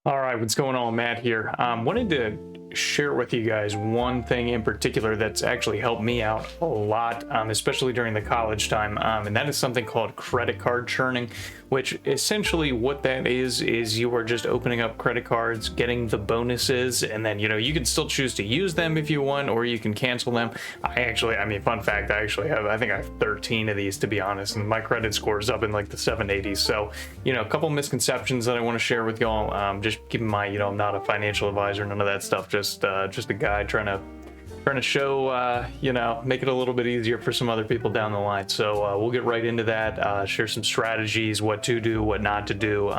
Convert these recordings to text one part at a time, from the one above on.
All right, what's going on? Matt here. Wanted to share with you guys one thing in particular that's actually helped me out a lot, especially during the college time, and that is something called credit card churning, which essentially what that is you are just opening up credit cards, getting the bonuses, and then you can still choose to use them if you want, or you can cancel them. I mean, fun fact, I think I have 13 of these, to be honest, and my credit score is up in like the 780s. So a couple misconceptions that I want to share with y'all. Just keep in mind, I'm not a financial advisor, none of that stuff. Just a guy trying to show, make it a little bit easier for some other people down the line. So we'll get right into that, share some strategies, what to do, what not to do.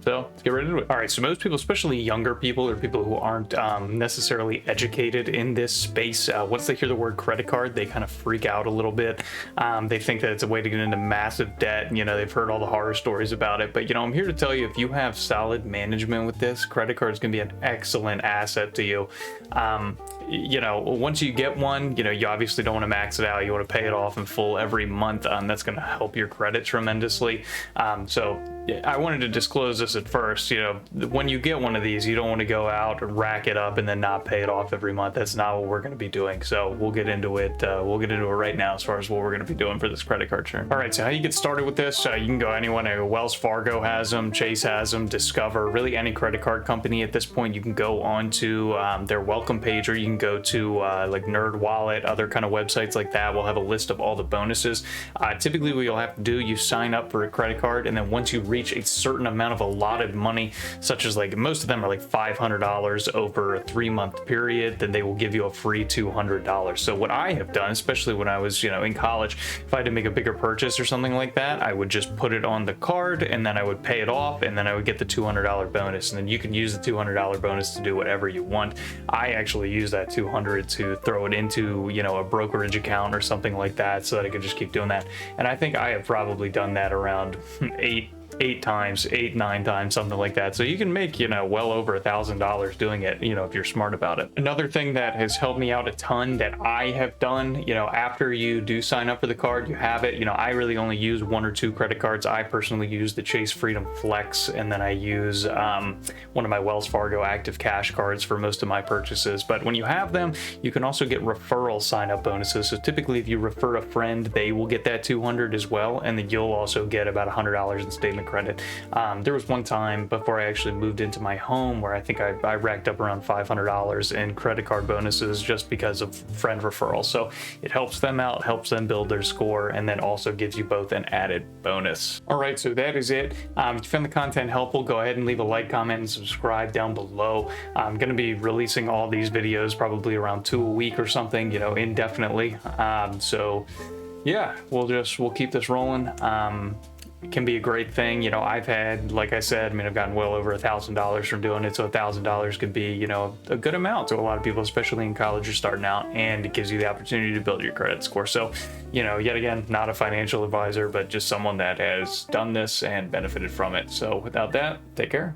So let's get right into it. All right, so most people, especially younger people or people who aren't necessarily educated in this space, once they hear the word credit card, they kind of freak out a little bit. They think that it's a way to get into massive debt. They've heard all the horror stories about it. But, I'm here to tell you, if you have solid management with this, credit cards can be an excellent asset to you. Once you get one, you obviously don't want to max it out. You want to pay it off in full every month. That's going to help your credit tremendously. So I wanted to disclose this at first. When you get one of these, you don't want to go out and rack it up and then not pay it off every month. That's not what we're going to be doing. So we'll get into it. We'll get into it right now as far as what we're going to be doing for this credit card churn. All right, so how you get started with this? You can go anyone. Wells Fargo has them, Chase has them, Discover, really any credit card company at this point. You can go onto their welcome page, or you can go to like NerdWallet, other kind of websites like that. We'll have a list of all the bonuses. Typically what you'll have to do, you sign up for a credit card, and then once you reach a certain amount of allotted money, such as like most of them are like $500 over a 3-month period, then they will give you a free $200. So what I have done, especially when I was in college, if I had to make a bigger purchase or something like that, I would just put it on the card and then I would pay it off, and then I would get the $200 bonus, and then you can use the $200 bonus to do whatever you want. I actually use that 200 to throw it into a brokerage account or something like that, so that I could just keep doing that. And I think I have probably done that around eight, nine times, something like that. So you can make, well over $1,000 doing it, if you're smart about it. Another thing that has helped me out a ton that I have done, after you do sign up for the card, you have it. I really only use 1 or 2 credit cards. I personally use the Chase Freedom Flex, and then I use one of my Wells Fargo Active Cash cards for most of my purchases. But when you have them, you can also get referral sign up bonuses. So typically if you refer a friend, they will get that 200 as well, and then you'll also get about $100 in statement credit. There was one time before I actually moved into my home where I think I racked up around $500 in credit card bonuses just because of friend referrals. So it helps them out, helps them build their score, and then also gives you both an added bonus. All right, so that is it. If you found the content helpful, go ahead and leave a like, comment, and subscribe down below. I'm going to be releasing all these videos probably around 2 a week or something, indefinitely. So yeah, we'll keep this rolling. It can be a great thing. I've had, like I said, I've gotten well over $1,000 from doing it. So $1,000 could be, a good amount to a lot of people, especially in college or starting out, and it gives you the opportunity to build your credit score. So, yet again, not a financial advisor, but just someone that has done this and benefited from it. So without that, take care.